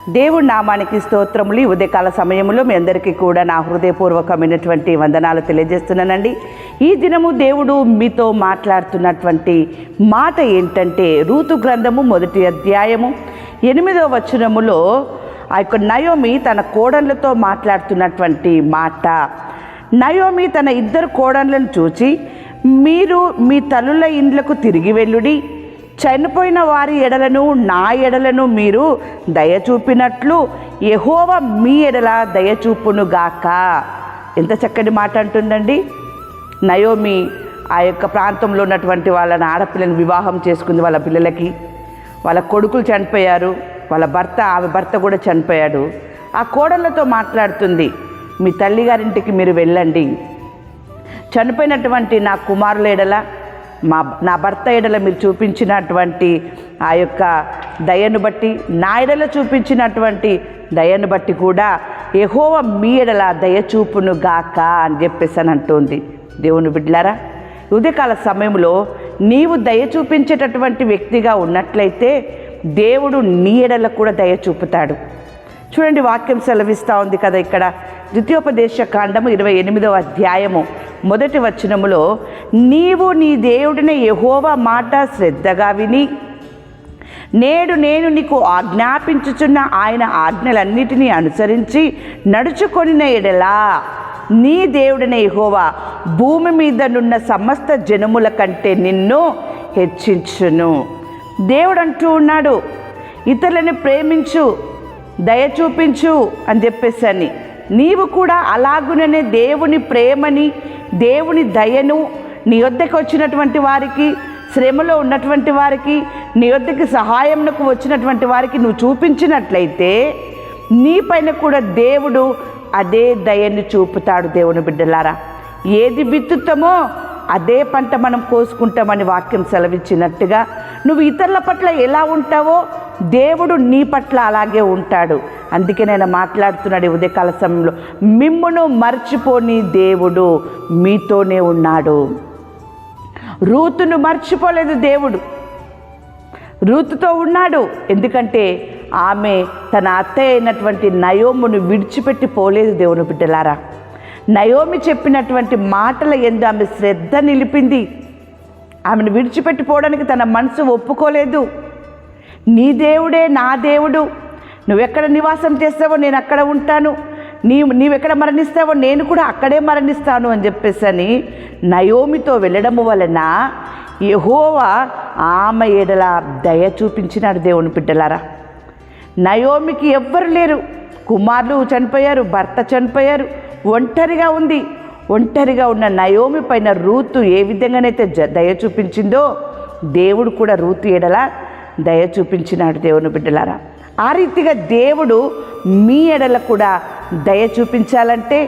దేవుడి నామానికి స్తోత్రములు. ఈ ఉదయకాల సమయంలో మీ అందరికీ కూడా నా హృదయపూర్వకమైనటువంటి వందనాలు తెలియజేస్తున్నానండి. ఈ దినము దేవుడు మీతో మాట్లాడుతున్నటువంటి మాట ఏంటంటే, రూతు గ్రంథము 1వ అధ్యాయము 8వ వచనములో ఆ యొక్క నయోమి తన కోడళ్ళతో మాట్లాడుతున్నటువంటి మాట. నయోమి తన 2 కోడళ్ళను చూచి, మీరు మీ తల్లుల ఇండ్లకు తిరిగి వెళ్ళుడి, చనిపోయిన వారి ఎడలను నా ఎడలను మీరు దయ చూపినట్లు యెహోవా మీ ఎడల దయ చూపునుగాక. ఎంత చక్కటి మాట అంటుందండి. నయోమి ఆ యొక్క ప్రాంతంలో ఉన్నటువంటి వాళ్ళని ఆడపిల్లని వివాహం చేసుకుంది. వాళ్ళ పిల్లలకి వాళ్ళ కొడుకులు చనిపోయారు, వాళ్ళ ఆమె భర్త కూడా చనిపోయాడు. ఆ కోడళ్ళతో మాట్లాడుతుంది, మీ తల్లిగారింటికి మీరు వెళ్ళండి, చనిపోయినటువంటి నా కుమారుల ఎడల నా భర్త ఎడల మీరు చూపించినటువంటి ఆ యొక్క దయను బట్టి, నా ఎడల చూపించినటువంటి దయను బట్టి కూడా యెహోవా మీ ఎడల దయ చూపును గాక అని చెప్పేసి అని అంటుంది. దేవుని బిడ్డలారా, ఉదయకాల సమయంలో నీవు దయ చూపించేటటువంటి వ్యక్తిగా ఉన్నట్లయితే దేవుడు నీ ఎడల కూడా దయ చూపుతాడు. చూడండి, వాక్యం సెలవిస్తూ ఉంది కదా ఇక్కడ. ద్వితీయోపదేశ కాండము 28వ అధ్యాయము 1వ వచనములో, నీవు నీ దేవుడిని యెహోవా మాట శ్రద్ధగా విని నేడు నేను నీకు ఆజ్ఞాపించుచున్న ఆయన ఆజ్ఞలన్నిటినీ అనుసరించి నడుచుకొనిన ఎడలా నీ దేవుడిని యెహోవా భూమి మీద నున్న సమస్త జనముల కంటే నిన్ను హెచ్చించును. దేవుడు అంటూ ఉన్నాడు, ఇతరులను ప్రేమించు, దయ చూపించు అని చెప్పేసి. నీవు కూడా అలాగుననే దేవుని ప్రేమని, దేవుని దయను నీ వద్దకు వచ్చినటువంటి వారికి, శ్రమలో ఉన్నటువంటి వారికి, నీ వద్దకు సహాయంకు వచ్చినటువంటి వారికి నువ్వు చూపించినట్లయితే నీ పైన కూడా దేవుడు అదే దయని చూపుతాడు. దేవుని బిడ్డలారా, ఏది విత్తుతామో అదే పంట మనం కోసుకుంటామని వాక్యం సెలవిచ్చినట్టుగా నువ్వు ఇతరుల పట్ల ఎలా ఉంటావో దేవుడు నీ పట్ల అలాగే ఉంటాడు. అందుకే నేను మాట్లాడుతున్నాడు ఈ ఉదయకాల సమయంలో, మిమ్మును మర్చిపోని దేవుడు మీతోనే ఉన్నాడు. రూతును మర్చిపోలేదు దేవుడు, రూతుతో ఉన్నాడు. ఎందుకంటే ఆమె తన అత్తయ్య అయినటువంటి నయోమును విడిచిపెట్టి పోలేదు. దేవుని బిడ్డలారా, నయోమి చెప్పినటువంటి మాటల యందు ఆమె శ్రద్ధ నిలిపింది. ఆమెను విడిచిపెట్టిపోవడానికి తన మనసు ఒప్పుకోలేదు. నీ దేవుడే నా దేవుడు, నువ్వెక్కడ నివాసం చేస్తావో నేను అక్కడ ఉంటాను, నీవెక్కడ మరణిస్తావో నేను కూడా అక్కడే మరణిస్తాను అని చెప్పేసి నయోమితో వెళ్ళడము వలన యెహోవా ఆమె ఎడల దయ చూపించినాడు. దేవుని బిడ్డలారా, నయోమికి ఎవ్వరు లేరు, కుమారులు చనిపోయారు, భర్త చనిపోయారు, ఒంటరిగా ఉంది. ఒంటరిగా ఉన్న నయోమి పైన రూతు ఏ విధంగానైతే దయ చూపించిందో దేవుడు కూడా రూతు ఎడల దయ చూపించినాడు. దేవుని బిడ్డలారా, ఆ రీతిగా దేవుడు మీ ఎడల కూడా దయ చూపించాలంటే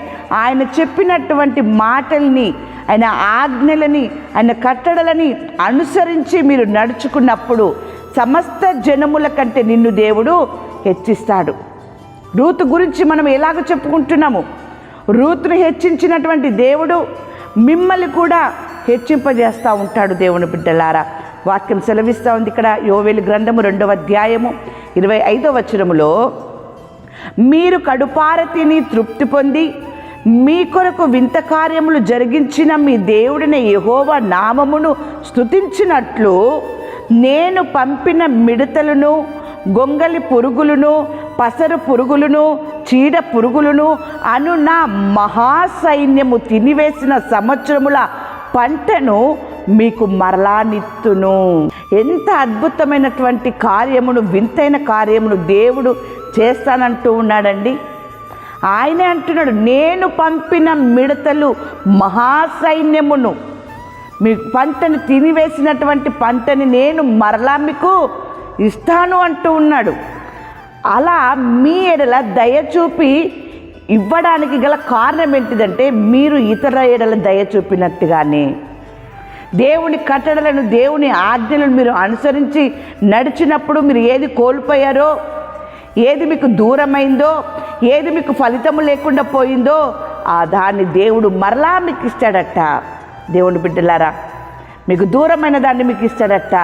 ఆయన చెప్పినటువంటి మాటల్ని, ఆయన ఆజ్ఞలని, ఆయన కట్టడలని అనుసరించి మీరు నడుచుకున్నప్పుడు సమస్త జనముల కంటే నిన్ను దేవుడు హెచ్చిస్తాడు. రూతు గురించి మనం ఎలాగ చెప్పుకుంటున్నాము, రూతును హెచ్చించినటువంటి దేవుడు మిమ్మల్ని కూడా హెచ్చింపజేస్తూ ఉంటాడు. దేవుని బిడ్డలారా, వాక్యం సెలవిస్తూ ఉంది ఇక్కడ. యోవేలు గ్రంథము 2వ అధ్యాయము 25వ వచనములో, మీరు కడుపార తిని తృప్తి పొంది మీ కొరకు వింత కార్యములు జరిగించిన మీ దేవుడిని యెహోవా నామమును స్తుతించినట్లు నేను పంపిన మిడతలను, గొంగలి పురుగులను, పసరు పురుగులను, చీడ పురుగులను అను నా మహాసైన్యము తినివేసిన సంవత్సరముల పంటను మీకు మరలా నిత్తును. ఎంత అద్భుతమైనటువంటి కార్యమును, వింతైన కార్యమును దేవుడు చేస్తానంటూ ఉన్నాడండి. ఆయనే అంటున్నాడు, నేను పంపిన మిడతలు మహాసైన్యమును, మీ పంటను తినివేసినటువంటి పంటని నేను మరలా మీకు ఇస్తాను అంటూ ఉన్నాడు. అలా మీ ఎడల దయ చూపి ఇవ్వడానికి గల కారణం ఏంటిదంటే, మీరు ఇతర ఎడల దయ చూపినట్టుగానే దేవుని కట్టడలను, దేవుని ఆజ్ఞలను మీరు అనుసరించి నడిచినప్పుడు మీరు ఏది కోల్పోయారో, ఏది మీకు దూరమైందో, ఏది మీకు ఫలితము లేకుండా పోయిందో ఆ దాన్ని దేవుడు మరలా మీకు ఇస్తాడట. దేవుని బిడ్డలారా, మీకు దూరమైన దాన్ని మీకు ఇస్తాడట.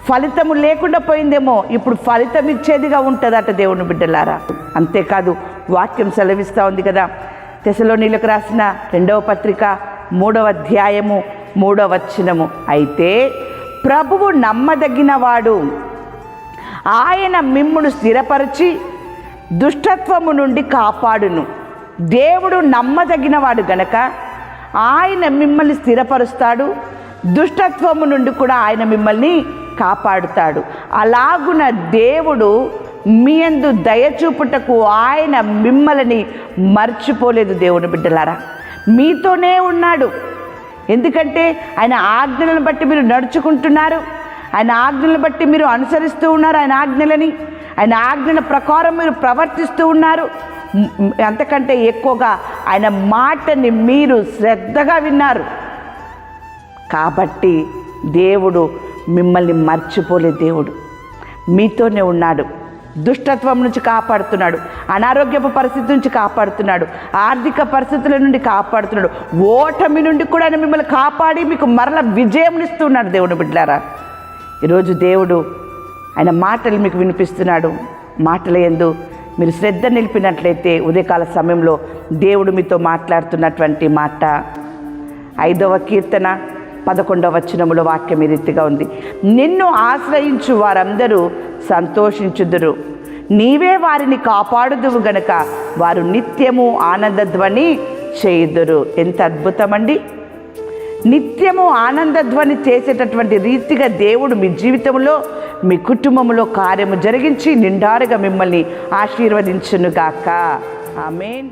ఫలితము లేకుండా పోయిందేమో, ఇప్పుడు ఫలితం ఇచ్చేదిగా ఉంటుందట దేవుని బిడ్డలారా. అంతేకాదు వాక్యం సెలవిస్తూ ఉంది కదా, తెసలోనీలకు రాసిన 2వ పత్రిక 3వ అధ్యాయము 3వ వచనము, అయితే ప్రభువు నమ్మదగినవాడు, ఆయన మిమ్మును స్థిరపరిచి దుష్టత్వము నుండి కాపాడును. దేవుడు నమ్మదగినవాడు గనక ఆయన మిమ్మల్ని స్థిరపరుస్తాడు, దుష్టత్వము నుండి కూడా ఆయన మిమ్మల్ని కాపాడుతాడు. అలాగున దేవుడు మీ యందు దయచూపుటకు ఆయన మిమ్మల్ని మర్చిపోలేదు. దేవుని బిడ్డలారా, మీతోనే ఉన్నాడు. ఎందుకంటే ఆయన ఆజ్ఞలను బట్టి మీరు నడుచుకుంటున్నారు, ఆయన ఆజ్ఞలను బట్టి మీరు అనుసరిస్తూ ఉన్నారు, ఆయన ఆజ్ఞల ప్రకారం మీరు ప్రవర్తిస్తూ ఉన్నారు. అంతకంటే ఎక్కువగా ఆయన మాటని మీరు శ్రద్ధగా విన్నారు. కాబట్టి దేవుడు మిమ్మల్ని మర్చిపోలే. దేవుడు మీతోనే ఉన్నాడు. దుష్టత్వం నుంచి కాపాడుతున్నాడు, అనారోగ్యపు పరిస్థితి నుంచి కాపాడుతున్నాడు, ఆర్థిక పరిస్థితుల నుండి కాపాడుతున్నాడు, ఓటమి నుండి కూడా ఆయన మిమ్మల్ని కాపాడి మీకు మరల విజయం ఇస్తున్నాడు. దేవుని బిడ్డలారా, ఈరోజు దేవుడు ఆయన మాటలు మీకు వినిపిస్తున్నాడు. మాటల యందు మీరు శ్రద్ధ నిలిపినట్లయితే ఉదయకాల సమయంలో దేవుడు మీతో మాట్లాడుతున్నటువంటి మాట 5వ కీర్తన 11వ వచనములో వాక్యం ఈ రీతిగా ఉంది, నిన్ను ఆశ్రయించు వారందరూ సంతోషించుదురు, నీవే వారిని కాపాడుదువు గనక వారు నిత్యము ఆనందధ్వని చేయుదురు. ఎంత అద్భుతమండి! నిత్యము ఆనందధ్వని చేసేటటువంటి రీతిగా దేవుడు మీ జీవితంలో, మీ కుటుంబంలో కార్యము జరిగించి నిండారుగా మిమ్మల్ని ఆశీర్వదించునుగాక. ఆమేన్.